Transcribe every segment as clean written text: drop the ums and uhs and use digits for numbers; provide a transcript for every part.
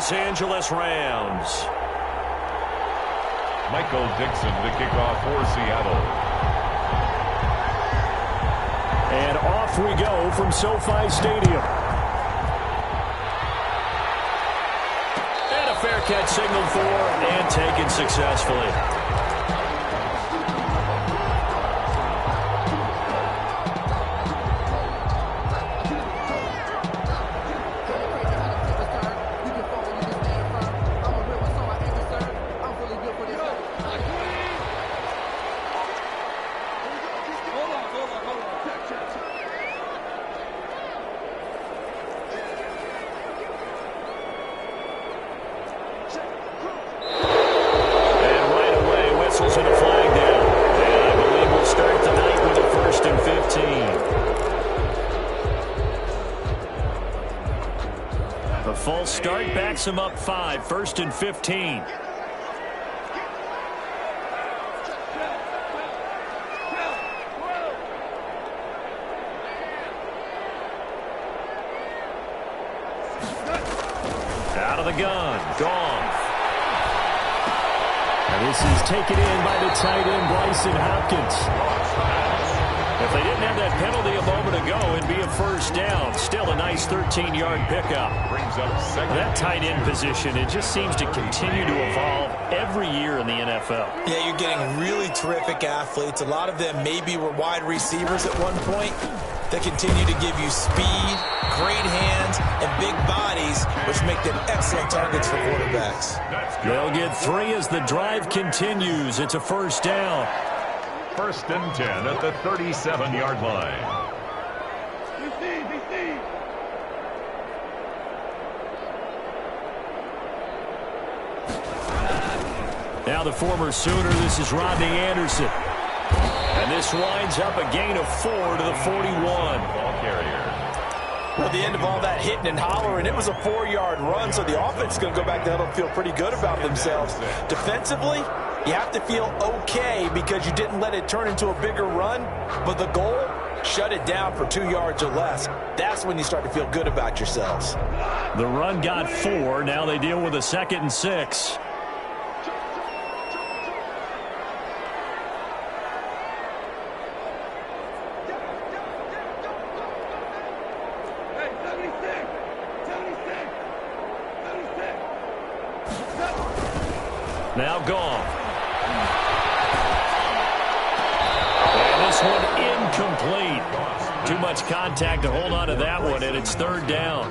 Los Angeles Rams. Michael Dixon to kick off for Seattle. And off we go from SoFi Stadium. And a fair catch signaled for and taken successfully. Start backs him up 5, 1st and 15. Out of the gun, Goff. And this is taken in by the tight end, Bryson Hopkins. If they didn't have that penalty a moment ago, it'd be a first down. Still a nice 13-yard pickup. That tight end position, it just seems to continue to evolve every year in the NFL. Yeah, you're getting really terrific athletes. A lot of them maybe were wide receivers at one point. They continue to give you speed, great hands, and big bodies, which make them excellent targets for quarterbacks. They'll get 3 as the drive continues. It's a first down. 1st and 10 at the 37-yard line. Now the former Sooner, this is Rodney Anderson. And this winds up a gain of 4 to the 41. Ball carrier. Well, the end of all that hitting and hollering, it was a 4-yard run, so the offense is going to go back to huddle and feel pretty good about themselves. Defensively, you have to feel okay because you didn't let it turn into a bigger run, but the goal, shut it down for 2 yards or less. That's when you start to feel good about yourselves. The run got 4. Now they deal with a 2nd and 6. Now Goff. And this one incomplete. Too much contact to hold on to that one, and it's 3rd down.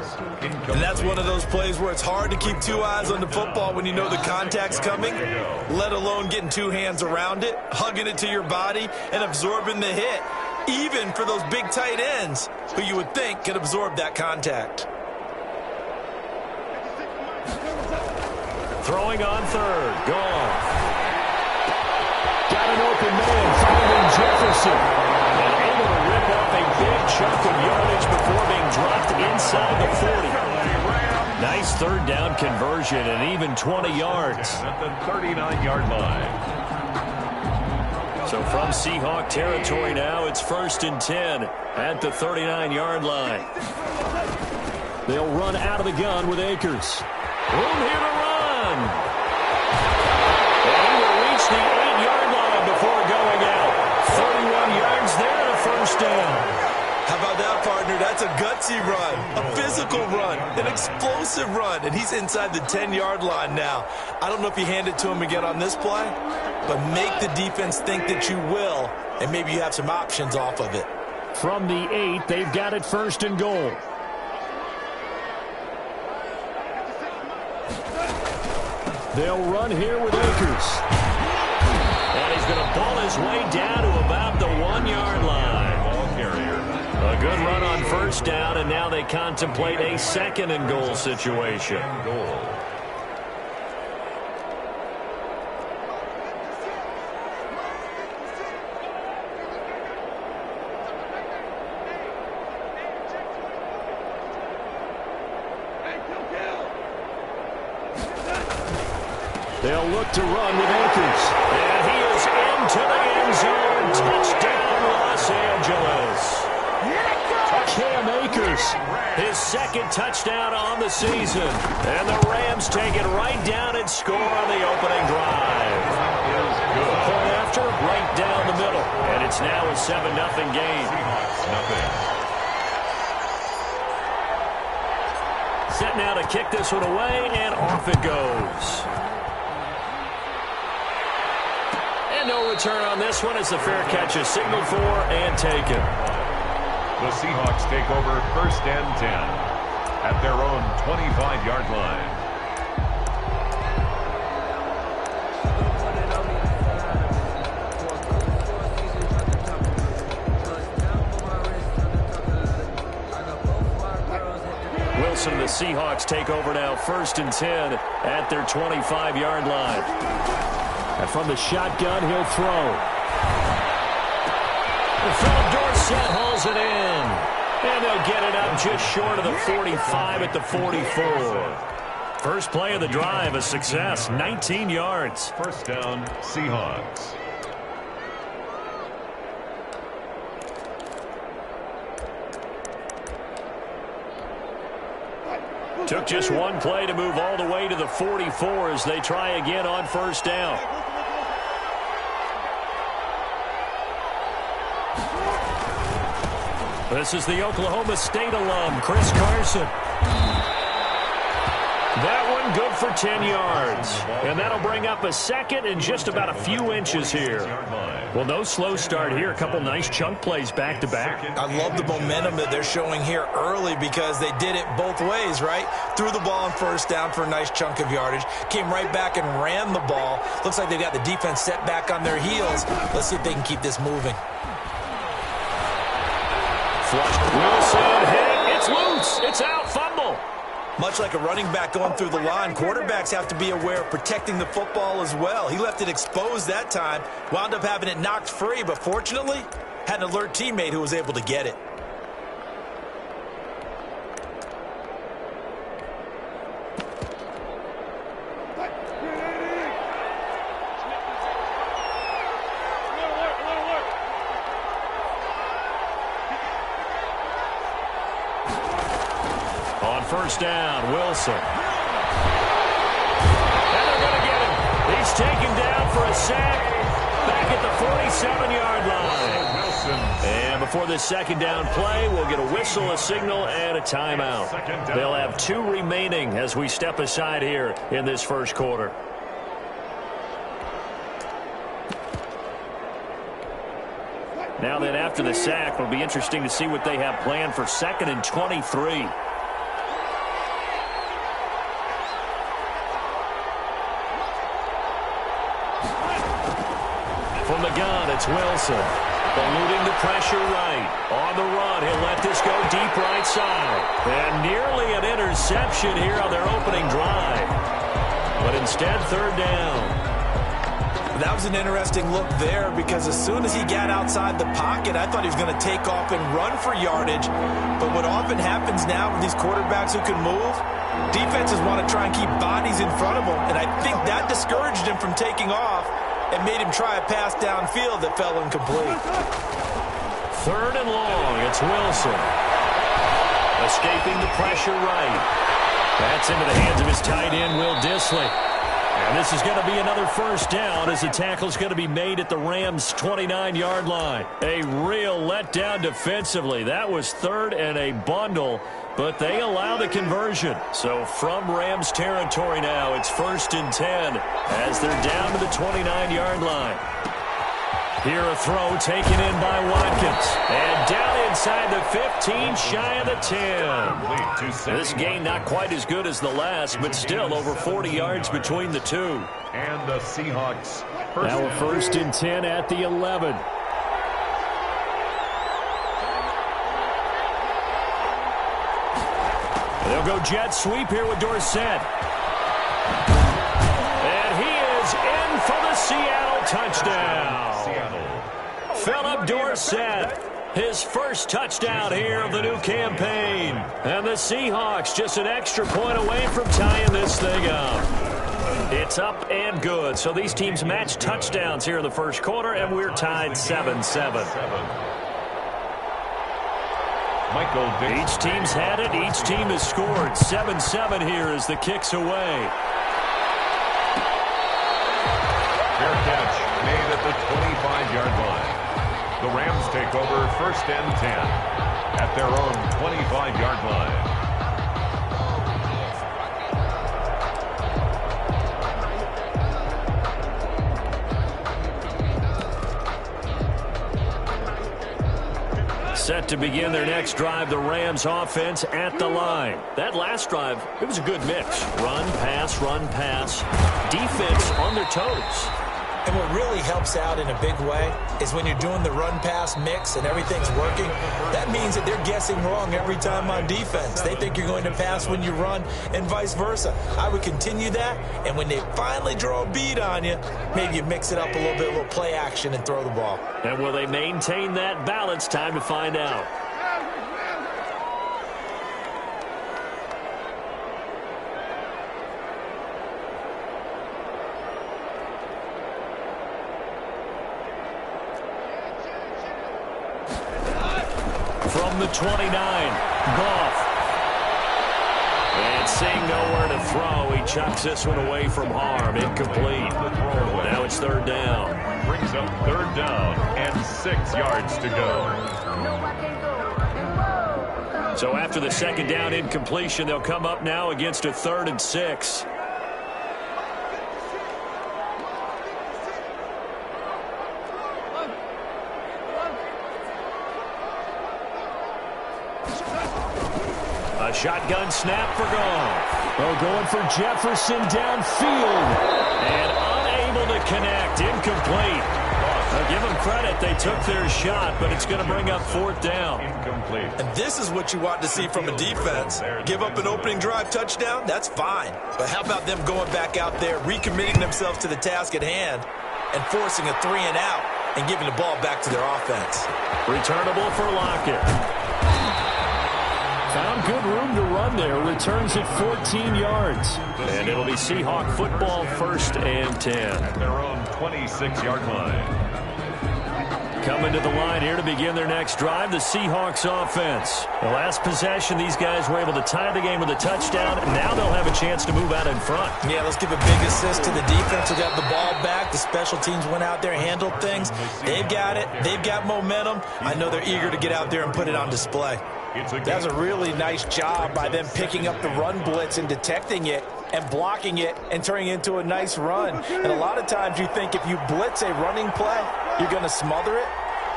And that's one of those plays where it's hard to keep 2 eyes on the football when you know the contact's coming, let alone getting 2 hands around it, hugging it to your body, and absorbing the hit, even for those big tight ends who you would think could absorb that contact. Throwing on 3rd. Goff. Got an open man, finding Jefferson. And able to rip off a big chunk of yardage before being dropped inside the 40. Nice 3rd down conversion and even 20 yards. At the 39-yard line. So from Seahawk territory now, it's 1st and 10 at the 39-yard line. They'll run out of the gun with Akers. Room here to run. And he will reach the 8-yard line before going out. 31 yards there and a first down. How about that, partner? That's a gutsy run, a physical run, an explosive run, and he's inside the 10-yard line now. I don't know if you hand it to him again on this play, but make the defense think that you will, and maybe you have some options off of it. From the 8, they've got it 1st and goal. They'll run here with Akers. And he's going to ball his way down to about the 1-yard line. Ball carrier. A good run on 1st down, and now they contemplate a 2nd and goal situation. Goal. They'll look to run with Akers. And he is into the end zone. Touchdown, Los Angeles. Cam Akers, his 2nd touchdown on the season. And the Rams Rams take it right down and score on the opening drive. Point after, right down the middle. And it's now a 7-0 game. Set now to kick this one away, and off it goes. And no return on this one as the fair catch is signaled for and taken. The Seahawks take over 1st and 10 at their own 25-yard line. Wilson, the Seahawks take over now 1st and 10 at their 25-yard line. And from the shotgun, he'll throw. Philip Dorsett hauls it in. And they'll get it up just short of the 45 at the 44. First play of the drive, a success, 19 yards. 1st down, Seahawks. Took just one play to move all the way to the 44 as they try again on 1st down. This is the Oklahoma State alum, Chris Carson. That one good for 10 yards. And that'll bring up a second and just about a few inches here. Well, no slow start here. A couple nice chunk plays back-to-back. I love the momentum that they're showing here early because they did it both ways, right? Threw the ball on 1st down for a nice chunk of yardage. Came right back and ran the ball. Looks like they've got the defense set back on their heels. Let's see if they can keep this moving. Flushed. Wilson hit. It's loose. It's out. Fumble. Much like a running back going through the line, quarterbacks have to be aware of protecting the football as well. He left it exposed that time, wound up having it knocked free, but fortunately, had an alert teammate who was able to get it. On 1st down, Wilson. And they're going to get him. He's taken down for a sack back at the 47-yard line. And before this 2nd down play, we'll get a whistle, a signal, and a timeout. They'll have 2 remaining as we step aside here in this 1st quarter. Now then, after the sack, it'll be interesting to see what they have planned for 2nd and 23. From the gun, it's Wilson. Eluding the pressure right. On the run, he'll let this go deep right side. And nearly an interception here on their opening drive. But instead, 3rd down. That was an interesting look there because as soon as he got outside the pocket, I thought he was going to take off and run for yardage. But what often happens now with these quarterbacks who can move, defenses want to try and keep bodies in front of them. And I think that discouraged him from taking off and made him try a pass downfield that fell incomplete. 3rd and long, it's Wilson. Escaping the pressure right. That's into the hands of his tight end, Will Dissly. And this is going to be another 1st down as the tackle's going to be made at the Rams' 29-yard line. A real letdown defensively. That was 3rd and a bundle, but they allow the conversion. So from Rams territory now, it's 1st and 10 as they're down to the 29-yard line. Here a throw taken in by Watkins. And down inside the 15, shy of the 10. This game not quite as good as the last, but still over 40 yards between the two. And the Seahawks. Now a 1st and 10 at the 11. They'll go jet sweep here with Dorsett. And he is in for the Seattle touchdown. Philip Dorsett, his first touchdown here of the new campaign. And the Seahawks just an extra point away from tying this thing up. It's up and good. So these teams match touchdowns here in the 1st quarter, and we're tied 7-7. Michael Dixon. Each team's had it. Each team has scored. 7-7 here as the kick's away. Fair catch made at the 25-yard line. The Rams take over 1st and 10 at their own 25-yard line. Set to begin their next drive, the Rams offense at the line. That last drive, it was a good mix. Run, pass, defense on their toes. And what really helps out in a big way is when you're doing the run-pass mix and everything's working, that means that they're guessing wrong every time on defense. They think you're going to pass when you run and vice versa. I would continue that, and when they finally draw a beat on you, maybe you mix it up a little bit, a little play action, and throw the ball. And will they maintain that balance? Time to find out. From the 29, Goff. And seeing nowhere to throw, he chucks this one away from harm. Incomplete. Now it's 3rd down. Brings up 3rd down and 6 yards to go. So after the 2nd down incompletion, they'll come up now against a 3rd and 6. A shotgun snap for Goff. Oh, going for Jefferson downfield. And unable to connect. Incomplete. Now give them credit. They took their shot, but it's going to bring up 4th down. Incomplete. And this is what you want to see from a defense. Give up an opening drive touchdown, that's fine. But how about them going back out there, recommitting themselves to the task at hand, and forcing a 3-and-out and giving the ball back to their offense. Returnable for Lockett. Found good room to run there. Returns at 14 yards. And it'll be Seahawk football, 1st and 10. At their own 26-yard line. Coming to the line here to begin their next drive, the Seahawks offense. The last possession, these guys were able to tie the game with a touchdown. Now they'll have a chance to move out in front. Yeah, let's give a big assist to the defense who got the ball back. The special teams went out there and handled things. They've got it. They've got momentum. I know they're eager to get out there and put it on display. That was a really nice job by them picking up the run blitz and detecting it and blocking it and turning it into a nice run. And a lot of times you think if you blitz a running play, you're going to smother it.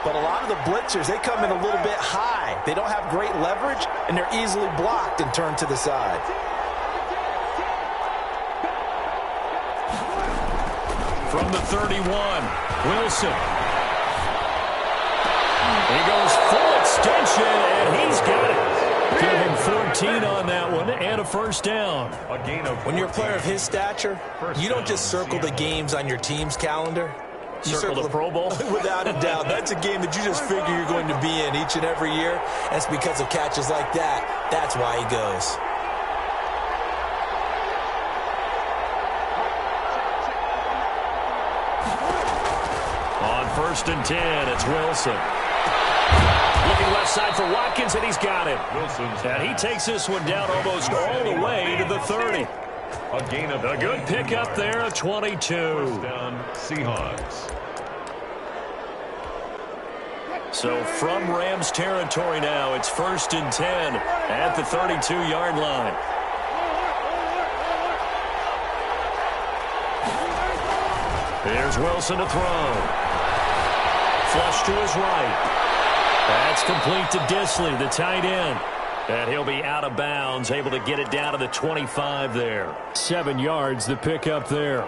But a lot of the blitzers, they come in a little bit high. They don't have great leverage, and they're easily blocked and turned to the side. From the 31, Wilson. He goes full extension, and he's got it. Give him 14 on that one and a 1st down. When you're a player of his stature, you don't just circle the games on your team's calendar. You circle the Pro Bowl? Without a doubt. That's a game that you just figure you're going to be in each and every year. And it's because of catches like that. That's why he goes. On 1st and 10, it's Wilson. Looking left side for Watkins, and he's got it. And he takes this one down almost all the way to the 30. A gain of a good pickup there of 22. First down, Seahawks. So from Rams territory now, it's 1st and 10 at the 32-yard line. Here's Wilson to throw. Flush to his right. That's complete to Disley, the tight end. And he'll be out of bounds, able to get it down to the 25 there. 7 yards, the pickup there.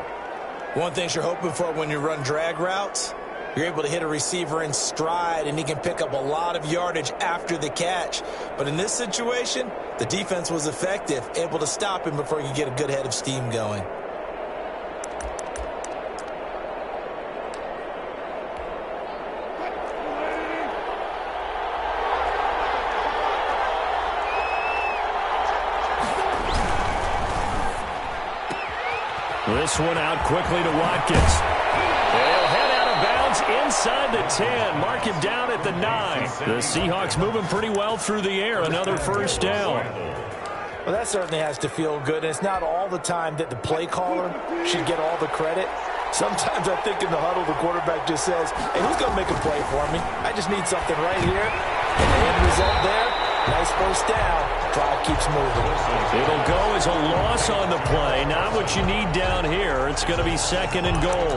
One thing you're hoping for when you run drag routes, you're able to hit a receiver in stride, and he can pick up a lot of yardage after the catch. But in this situation, the defense was effective, able to stop him before you get a good head of steam going. This one out quickly to Watkins. They'll head out of bounds yards inside the 10. Mark him down at the 9. The Seahawks moving pretty well through the air. Another first down. Well, that certainly has to feel good. And it's not all the time that the play caller should get all the credit. Sometimes I think in the huddle, the quarterback just says, hey, who's going to make a play for me? I just need something right here. And the end result there, nice first down. Drive keeps moving. It'll go as a loss on the play. Not what you need down here. It's going to be 2nd and goal.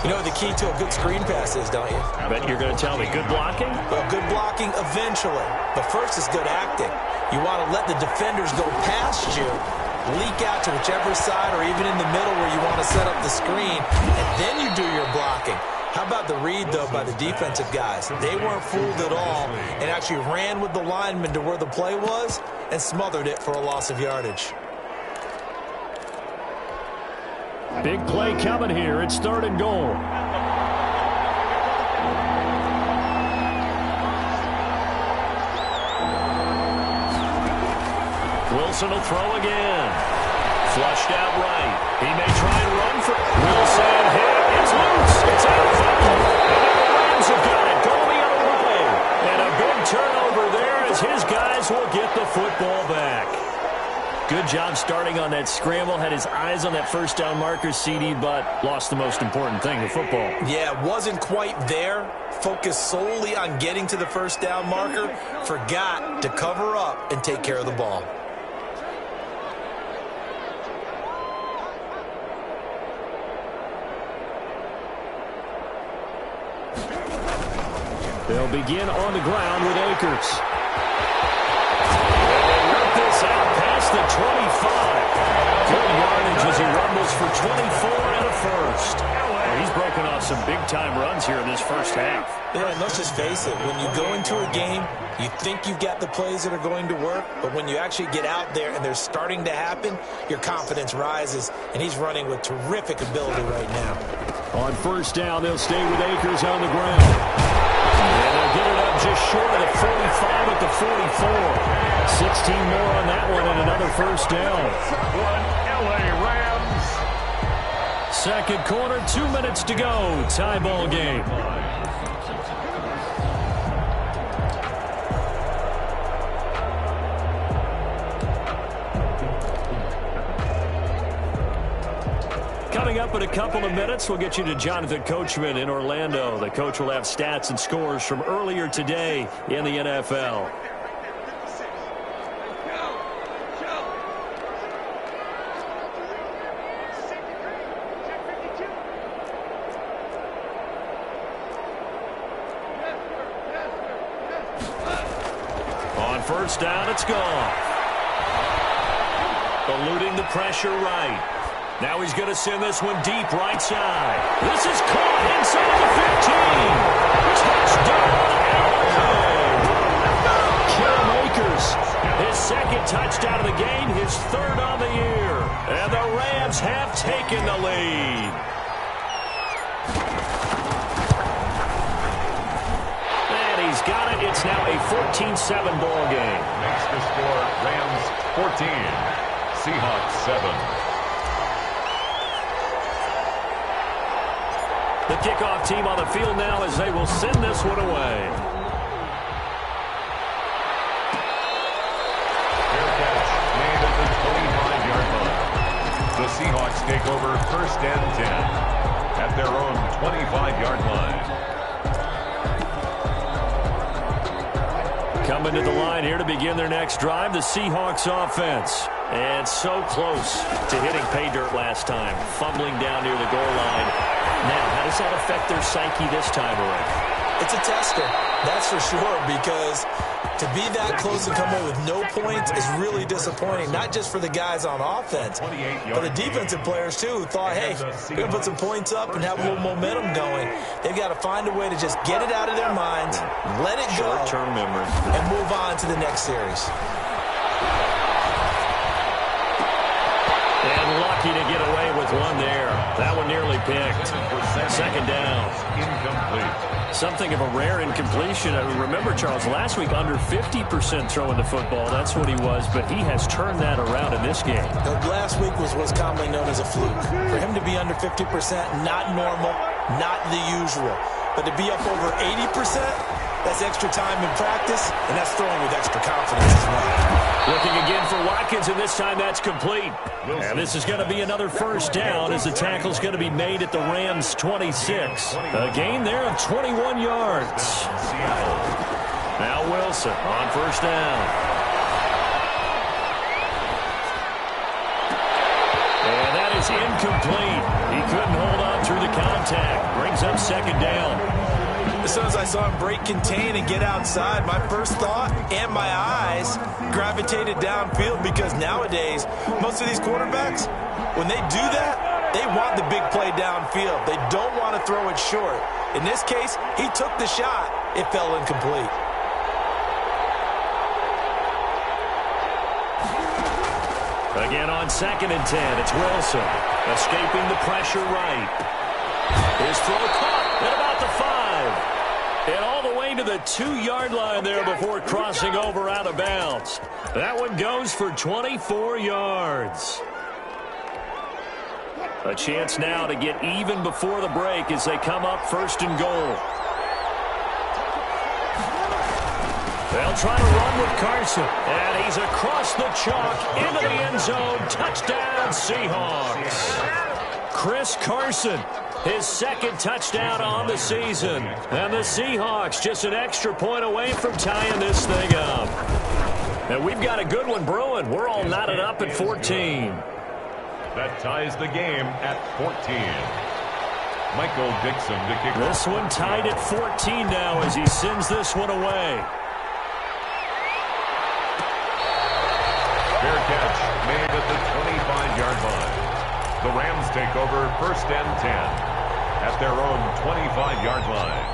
You know what the key to a good screen pass is, don't you? Bet you're going to tell me good blocking? Well, good blocking eventually. But first is good acting. You want to let the defenders go past you, leak out to whichever side or even in the middle where you want to set up the screen, and then you do your blocking. How about the read, though, by the defensive guys? They weren't fooled at all and actually ran with the lineman to where the play was and smothered it for a loss of yardage. Big play coming here. It's 3rd and goal. Wilson will throw again. Flushed out right. He may try and run for it. Wilson hit. It's loose. It's out of bounds. And the Rams have got it. Going the other way. And a big turnover there as his guys will get the football back. Good job starting on that scramble. Had his eyes on that first down marker, CD, but lost the most important thing, the football. Yeah, wasn't quite there. Focused solely on getting to the first down marker. Forgot to cover up and take care of the ball. They'll begin on the ground with Akers. They work this out past the 25. Good yardage as he rumbles for 24 and a first. Well, he's broken off some big-time runs here in this first half. Yeah, and let's just face it. When you go into a game, you think you've got the plays that are going to work, but when you actually get out there and they're starting to happen, your confidence rises, and he's running with terrific ability right now. On first down, they'll stay with Akers on the ground. And they'll get it up just short of the 45 at the 44. 16 more on that one and another first down. LA Rams. 2nd quarter, 2 minutes to go. Tie ball game. Coming up in a couple of minutes, we'll get you to Jonathan Coachman in Orlando. The coach will have stats and scores from earlier today in the NFL. On first down, it's gone. Eluding the pressure right. Now he's going to send this one deep right side. This is caught inside the 15. Touchdown, LA. Akers, his 2nd touchdown of the game, his 3rd on the year. And the Rams have taken the lead. And he's got it. It's now a 14-7 ball game. Makes the score Rams 14, Seahawks 7. The kickoff team on the field now as they will send this one away. Fair catch made at the 25-yard line. The Seahawks take over 1st and 10 at their own 25-yard line. Coming to the line here to begin their next drive, the Seahawks offense. And so close to hitting pay dirt last time, fumbling down near the goal line. Now, how does that affect their psyche this time around? It's a tester, that's for sure, because to be that close and come away with no points is really disappointing, not just for the guys on offense, but the defensive players, too, who thought, hey, we're going to put some points up and have a little momentum going. They've got to find a way to just get it out of their minds, let it go, short-term memory, and move on to the next series. And lucky to get away with one there. That one nearly picked. 2nd down. Incomplete. Something of a rare incompletion. Remember, Charles, last week under 50% throwing the football. That's what he was, but he has turned that around in this game. Last week was what's commonly known as a fluke. For him to be under 50%, not normal, not the usual. But to be up over 80%, that's extra time in practice, and that's throwing with extra confidence as well. Looking again for Watkins, and this time that's complete. And this is going to be another first down as the tackle's going to be made at the Rams' 26. A gain there of 21 yards. Now Wilson on first down. And that is incomplete. He couldn't hold on through the contact. Brings up second down. As soon as I saw him break contain and get outside, my first thought and my eyes gravitated downfield, because nowadays, most of these quarterbacks, when they do that, they want the big play downfield. They don't want to throw it short. In this case, he took the shot. It fell incomplete. Again on 2nd and 10, it's Wilson. Escaping the pressure right. His throw caught at about the 5. And all the way to the 2-yard line there before crossing over out of bounds. That one goes for 24 yards. A chance now to get even before the break as they come up 1st and goal. They'll try to run with Carson. And he's across the chalk into the end zone. Touchdown, Seahawks. Chris Carson, his 2nd touchdown on the season. And the Seahawks just an extra point away from tying this thing up. And we've got a good one brewing. We're all knotted up at 14. That ties the game at 14. Michael Dixon to kick off. This one tied at 14 now as he sends this one away. Fair catch made at the 25-yard line. The Rams take over 1st and 10 at their own 25-yard line.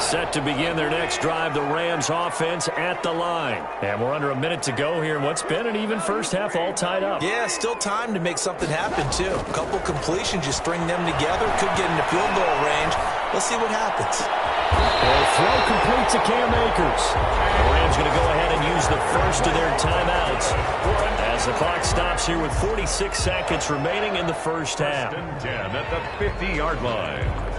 Set to begin their next drive, the Rams offense at the line. And we're under a minute to go here in what's been an even first half, all tied up. Yeah, still time to make something happen, too. A couple completions, you string them together, could get into field goal range. We'll see what happens. The throw complete to Cam Akers. The Rams going to go ahead and use the first of their timeouts as the clock stops here with 46 seconds remaining in the first half. 1st and 10 at the 50-yard line.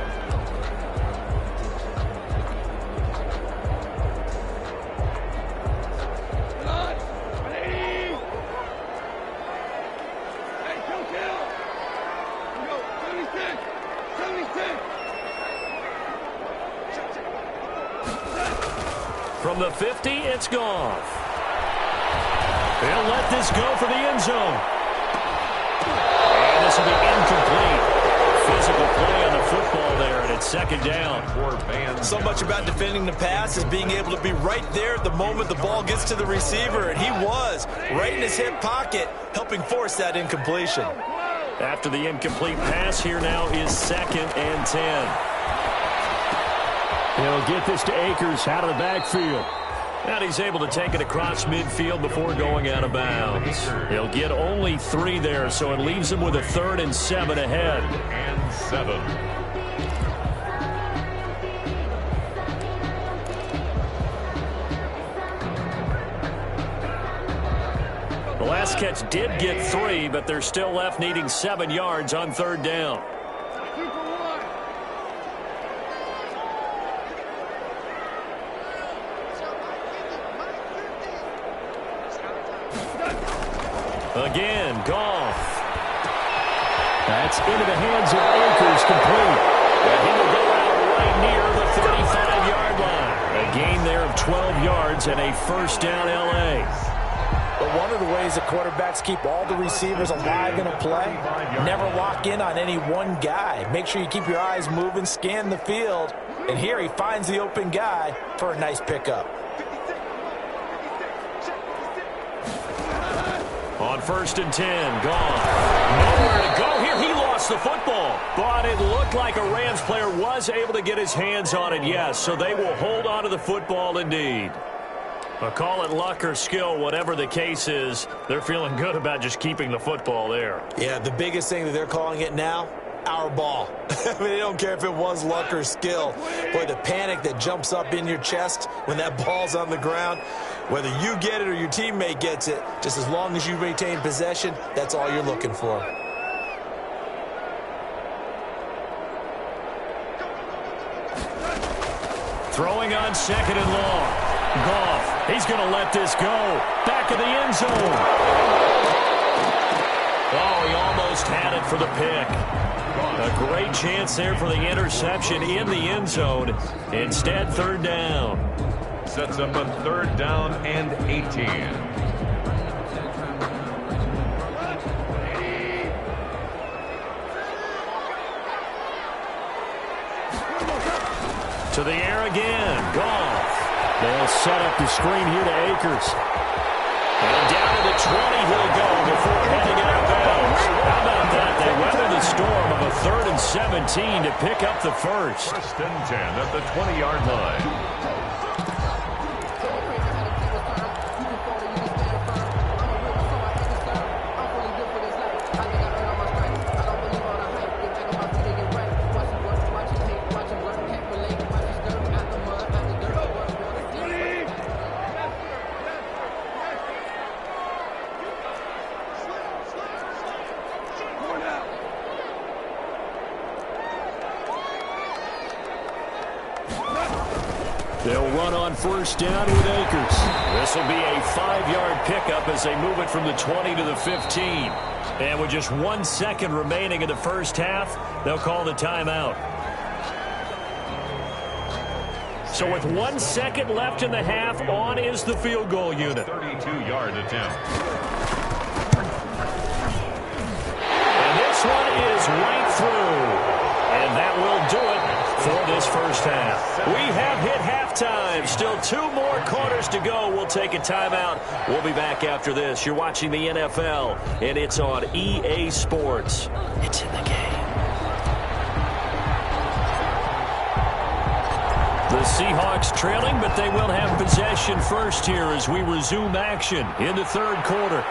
From the 50, it's Goff. They'll let this go for the end zone. And this will be incomplete. Physical play on the football there, and it's 2nd down. So much about defending the pass is being able to be right there at the moment the ball gets to the receiver, and he was right in his hip pocket, helping force that incompletion. After the incomplete pass, here now is 2nd and 10. He'll get this to Akers out of the backfield. And he's able to take it across midfield before going out of bounds. He'll get only 3 there, so it leaves him with a 3rd and 7 ahead. And 7. The last catch did get 3, but they're still left needing 7 yards on 3rd down. Again, Goff. That's into the hands of Akers, complete. And he will go out right near the 35-yard line. A gain there of 12 yards and a 1st down L.A. But one of the ways that quarterbacks keep all the receivers alive in a play, never lock in on any one guy. Make sure you keep your eyes moving, scan the field. And here he finds the open guy for a nice pickup. On 1st and 10, gone. Nowhere to go here. He lost the football. But it looked like a Rams player was able to get his hands on it, yes. So they will hold on to the football indeed. But call it luck or skill, whatever the case is, they're feeling good about just keeping the football there. Yeah, the biggest thing that they're calling it now, our ball. I mean, they don't care if it was luck or skill. Boy, the panic that jumps up in your chest when that ball's on the ground, whether you get it or your teammate gets it, just as long as you maintain possession, that's all you're looking for. Throwing on second and long. Goff, he's going to let this go. Back of the end zone. Oh, he almost had it for the pick. A great chance there for the interception in the end zone. Instead, third down. Sets up a third down and 18. To the air again. Goff. They'll set up the screen here to Akers. And down to the 20 he'll go before heading out of bounds. How about that? They weathered the storm of a 3rd and 17 to pick up the first. 1st and 10 at the 20-yard line. They'll run on first down with Akers. This will be a 5-yard pickup as they move it from the 20 to the 15. And with just 1 second remaining in the first half, they'll call the timeout. So with 1 second left in the half, on is the field goal unit. 32-yard attempt. And this one is right through. And that will do it for this first half. We have hit halftime. Still 2 more quarters to go. We'll take a timeout. We'll be back after this. You're watching the NFL, and it's on EA Sports. It's in the game. The Seahawks trailing, but they will have possession first here as we resume action in the third quarter.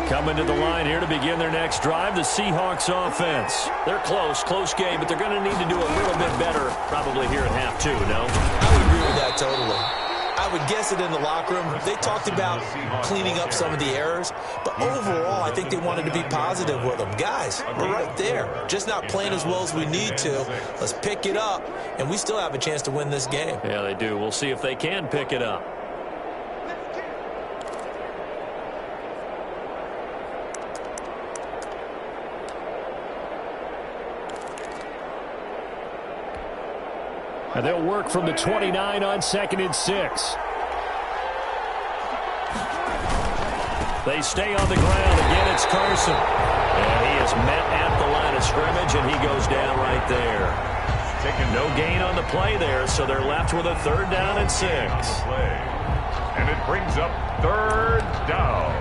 Coming to the line here to begin their next drive, the Seahawks offense. They're close game, but they're going to need to do a little bit better probably here in half 2, no? I would agree with that totally. I would guess it in the locker room. They talked about cleaning up some of the errors, but overall, I think they wanted to be positive with them. Guys, we're right there. Just not playing as well as we need to. Let's pick it up, and we still have a chance to win this game. Yeah, they do. We'll see if they can pick it up. And they'll work from the 29 on 2nd and 6. They stay on the ground. Again, it's Carson. And he is met at the line of scrimmage, and he goes down right there. Taking no gain on the play there, so they're left with a 3rd down and 6. And it brings up 3rd down.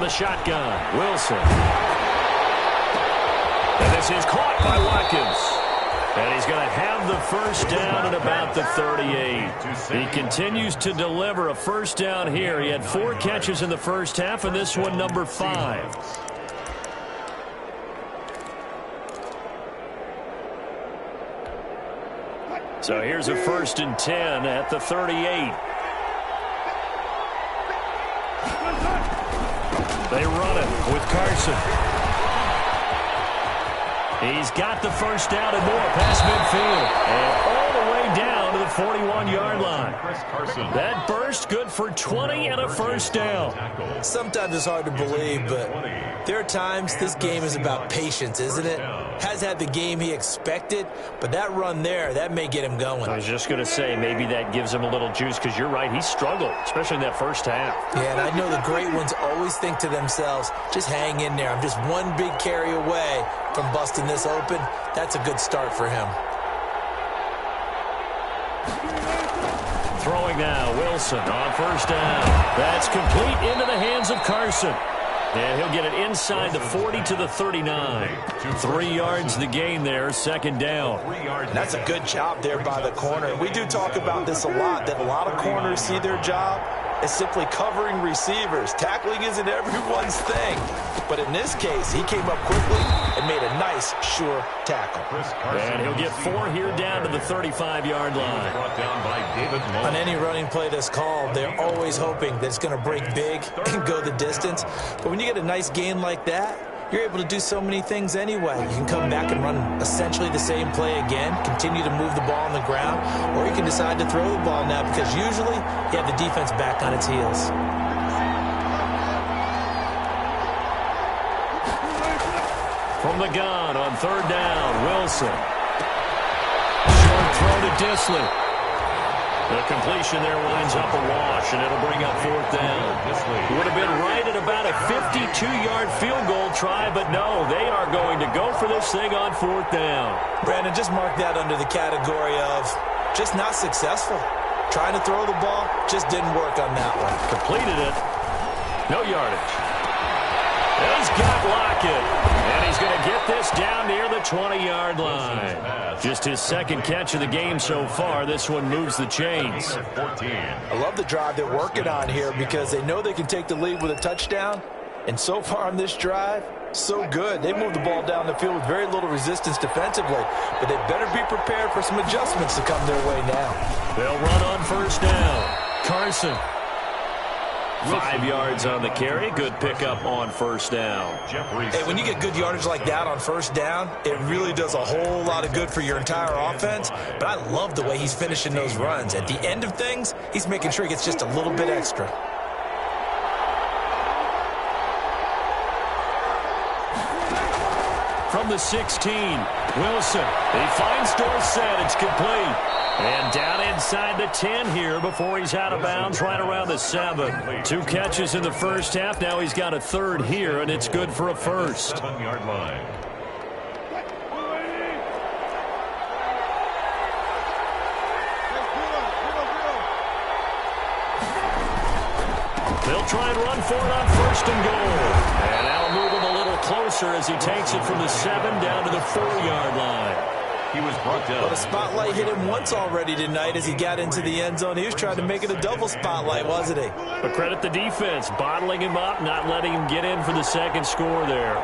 The shotgun, Wilson. And this is caught by Watkins. And he's going to have the first down at about the 38. He continues to deliver a first down here. He had 4 catches in the first half, and this one number 5. So here's a 1st and 10 at the 38. They run it with Carson. He's got the first down and more past midfield. And all the way down to the 41-yard line. That burst good for 20 and a first down. Sometimes it's hard to believe, but there are times this game is about patience, isn't it? Has had the game he expected, but that run there, that may get him going. I was just going to say, maybe that gives him a little juice, because you're right, he struggled, especially in that first half. Yeah, and I know the great ones always think to themselves, just hang in there. I'm just one big carry away from busting this open. That's a good start for him. Throwing now, Wilson on first down. That's complete into the hands of Carson. And he'll get it inside the 40 to the 39. 3 yards the gain there, second down. And that's a good job there by the corner. We do talk about this a lot, that a lot of corners see their job as simply covering receivers. Tackling isn't everyone's thing. But in this case, he came up quickly and made a nice, sure tackle. And he'll get 4 here down to the 35-yard line. Brought down by David Moore. On any running play that's called, they're always hoping that it's going to break big and go the distance. But when you get a nice gain like that, you're able to do so many things anyway. You can come back and run essentially the same play again, continue to move the ball on the ground, or you can decide to throw the ball now because usually you have the defense back on its heels. From the gun on third down, Wilson. Short throw to Disley. The completion there winds up a wash, and it'll bring up fourth down. Would have been right at about a 52-yard field goal try, but no, they are going to go for this thing on fourth down. Brandon, just mark that under the category of just not successful. Trying to throw the ball, just didn't work on that one. Completed it. No yardage. He's got Lockett, and he's going to get this down near the 20-yard line. Just his second catch of the game so far. This one moves the chains. I love the drive they're working on here because they know they can take the lead with a touchdown. And so far on this drive, so good. They moved the ball down the field with very little resistance defensively, but they better be prepared for some adjustments to come their way now. They'll run on first down. Carson. 5 yards on the carry. Good pickup on first down. Hey, when you get good yardage like that on first down, it really does a whole lot of good for your entire offense. But I love the way he's finishing those runs. At the end of things, he's making sure he gets just a little bit extra. From the 16, Wilson. He finds Dorsett. It's complete. And down inside the 10 here before he's out of bounds right around the 7. 2 catches in the first half. Now he's got a third here, and it's good for a first. 7-yard line. They'll try and run for it on first and goal. And that'll move him a little closer as he takes it from the 7 down to the 4-yard line. He was brought down. But a spotlight hit him once already tonight as he got into the end zone. He was trying to make it a double spotlight, wasn't he? But credit the defense, bottling him up, not letting him get in for the second score there.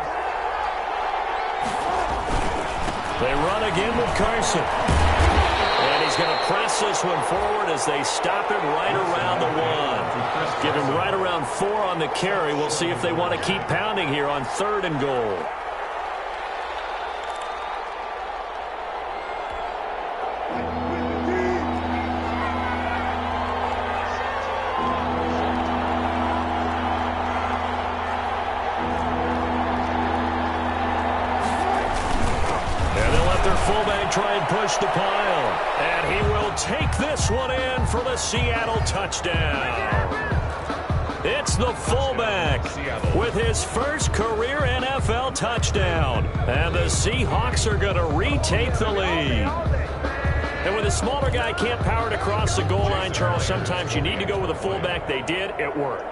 They run again with Carson. And he's going to press this one forward as they stop him right around the 1. Give him right around 4 on the carry. We'll see if they want to keep pounding here on third and goal. Fullback try and push the pile. And he will take this one in for the Seattle touchdown. It's the fullback with his first career NFL touchdown. And the Seahawks are going to retake the lead. And when the smaller guy can't power it across the goal line, Charles, sometimes you need to go with a fullback. They did. It worked.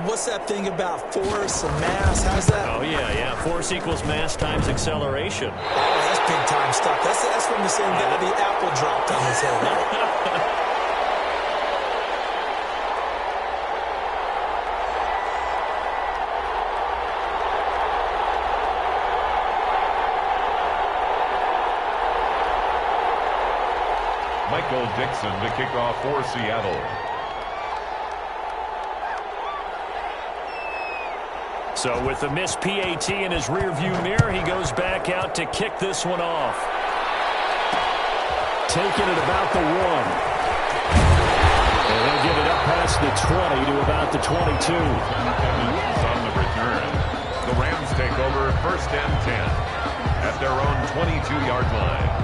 What's that thing about force and mass? How's that? Oh, yeah. Force equals mass times acceleration. Oh, that's big-time stuff. That's from the same guy the apple dropped on his head, right? Michael Dixon to kick off for Seattle. So with the missed PAT in his rearview mirror, he goes back out to kick this one off. Taking it about the 1. And he'll get it up past the 20 to about the 22. On the return. The Rams take over first and 10 at their own 22-yard line.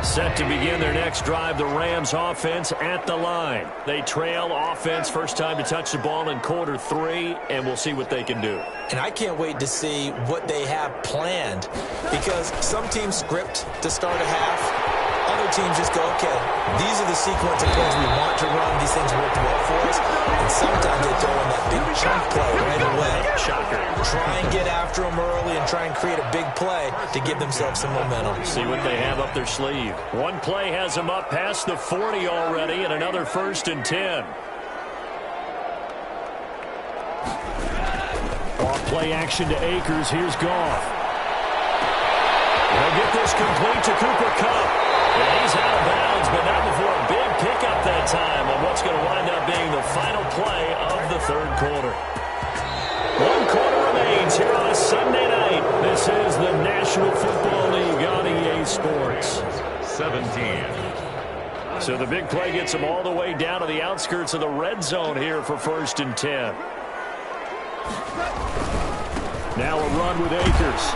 Set to begin their next drive, the Rams offense at the line. They trail offense, first time to touch the ball in quarter 3, and we'll see what they can do. And I can't wait to see what they have planned, because some teams script to start a half. Other teams just go, okay, these are the sequence of plays we want to run. These things work well for us. And sometimes they throw in that big chunk play right away. Shocker. Try and get after them early and try and create a big play to give themselves some momentum. See what they have up their sleeve. One play has them up past the 40 already, and another 1st and 10. Off play action to Akers. Here's Goff. They'll get this complete to Cooper Kupp. And he's out of bounds, but not before a big pickup that time on what's going to wind up being the final play of the 3rd quarter. 1 quarter remains here on a Sunday night. This is the National Football League on EA Sports. 17. So the big play gets them all the way down to the outskirts of the red zone here for 1st and 10. Now a run with Akers.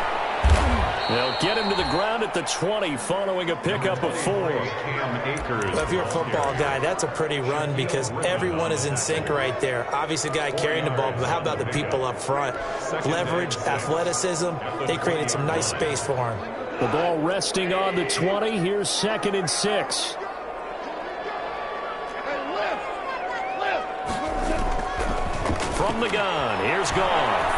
They'll get him to the ground at the 20 following a pickup of 4. Well, if you're a football guy, that's a pretty run because everyone is in sync right there. Obviously, the guy carrying the ball, but how about the people up front? Leverage, athleticism, they created some nice space for him. The ball resting on the 20. Here's 2nd and 6. From the gun, here's Goff.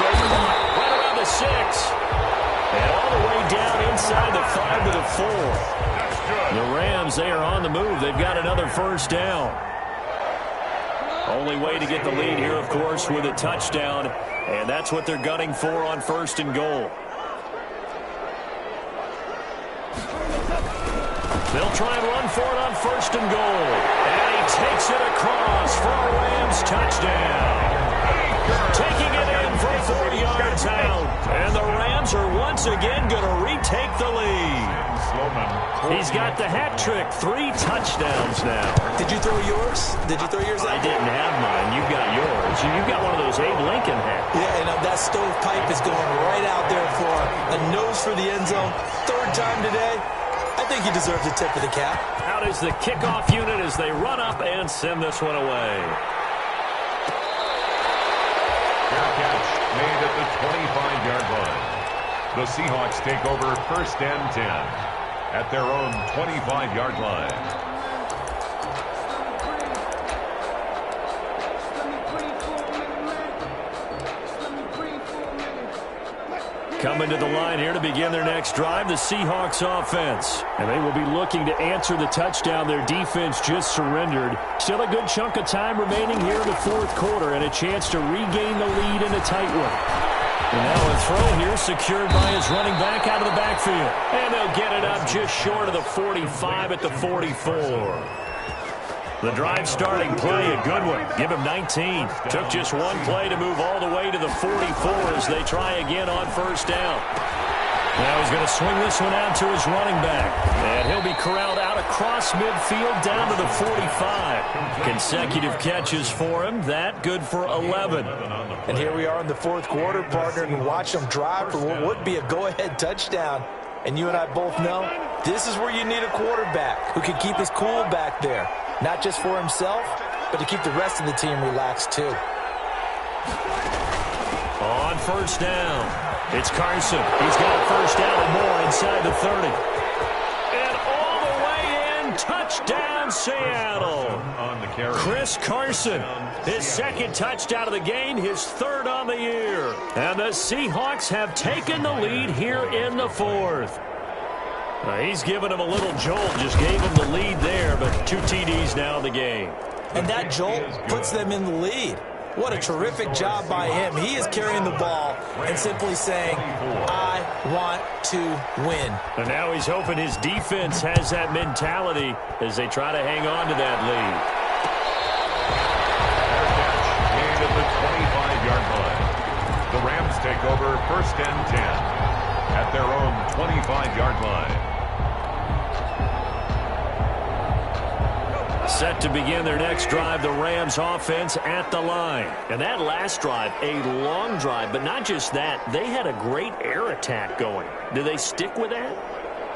Right around the 6. And all the way down inside the 5 to the 4. The Rams, they are on the move. They've got another 1st down. Only way to get the lead here, of course, with a touchdown. And that's what they're gunning for on 1st and goal. They'll try and run for it on 1st and goal. And he takes it across for a Rams touchdown. Taking it in for 4 yards out. And the Rams are once again going to retake the lead. He's got the hat trick. 3 touchdowns now. Did you throw yours? Did you throw yours out? I didn't have mine. You've got yours. You've got one of those Abe Lincoln hats. Yeah, and that stovepipe is going right out there for a nose for the end zone. 3rd time today. I think he deserves a tip of the cap. Out is the kickoff unit as they run up and send this one away. Fair catch made at the 25-yard line. The Seahawks take over 1st and 10 at their own 25-yard line. Coming to the line here to begin their next drive, the Seahawks offense. And they will be looking to answer the touchdown their defense just surrendered. Still a good chunk of time remaining here in the 4th quarter and a chance to regain the lead in a tight one. And now a throw here secured by his running back out of the backfield. And they'll get it up just short of the 45 at the 44. The drive starting play, a good one. Give him 19. Took just 1 play to move all the way to the 44 as they try again on 1st down. Now he's going to swing this one out to his running back. And he'll be corralled out across midfield down to the 45. Consecutive catches for him. That good for 11. And here we are in the 4th quarter, partner, and watch them drive for what would be a go-ahead touchdown. And you and I both know this is where you need a quarterback who can keep his cool back there. Not just for himself, but to keep the rest of the team relaxed too. On 1st down, it's Carson. He's got a 1st down and more inside the 30. And all the way in, touchdown Seattle. Chris Carson, his 2nd touchdown of the game, his 3rd on the year. And the Seahawks have taken the lead here in the 4th. He's given him a little jolt, just gave him the lead there, but 2 TDs now in the game. And that jolt puts them in the lead. What a terrific job by him. He is carrying the ball and simply saying, I want to win. And now he's hoping his defense has that mentality as they try to hang on to that lead. Gain at the 25-yard line. The Rams take over 1st and 10 at their own 25-yard line. Set to begin their next drive, the Rams offense at the line. And that last drive, a long drive, but not just that. They had a great air attack going. Do they stick with that?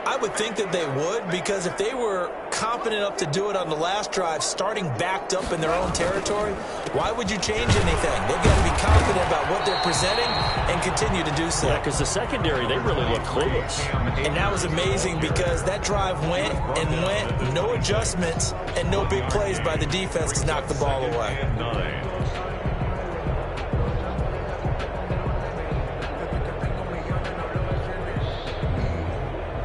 I would think that they would, because if they were confident enough to do it on the last drive, starting backed up in their own territory, why would you change anything? They've got to be confident about what they're presenting and continue to do so. Yeah, because the secondary, they really look clueless. And that was amazing because that drive went and went, no adjustments and no big plays by the defense to knock the ball away.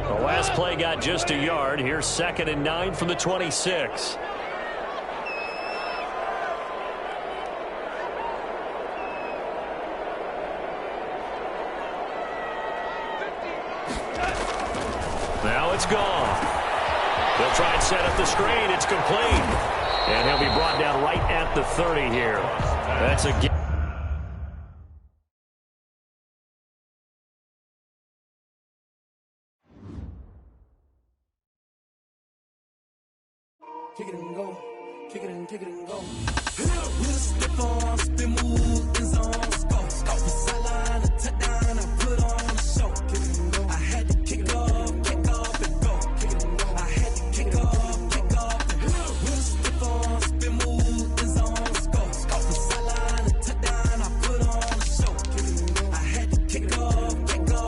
The last play got just a yard. Here's 2nd and 9 from the 26. Now it's gone. They'll try and set up the screen. It's complete. And he'll be brought down right at the 30 here. That's a game. Kick it and go. Kick it and go. We'll stiff on, spin move, in zone, score. Off the sideline, a touchdown, I put on a show. Kick it and go. I had to kick off and go. Kick it and go. I had to kick off and go. We'll stiff on, spin move, in zone, score. Off the sideline, a touchdown, I put on a show. Kick it and go. I had to kick off and go.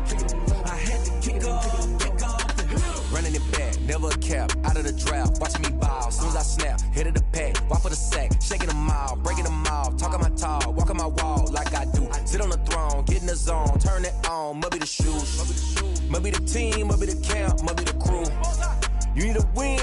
Kick it and go. I had to kick off and go. Running it back, never a cap, out of the draft. Watching me ball, soon as I snap, hit of the pack, walk for the sack, shaking them out, breaking them out, talking my talk, walking my wall like I do. Sit on the throne, get in the zone, turn it on, must be the shoes, must be the team, must be the camp, must be the crew. You need a win.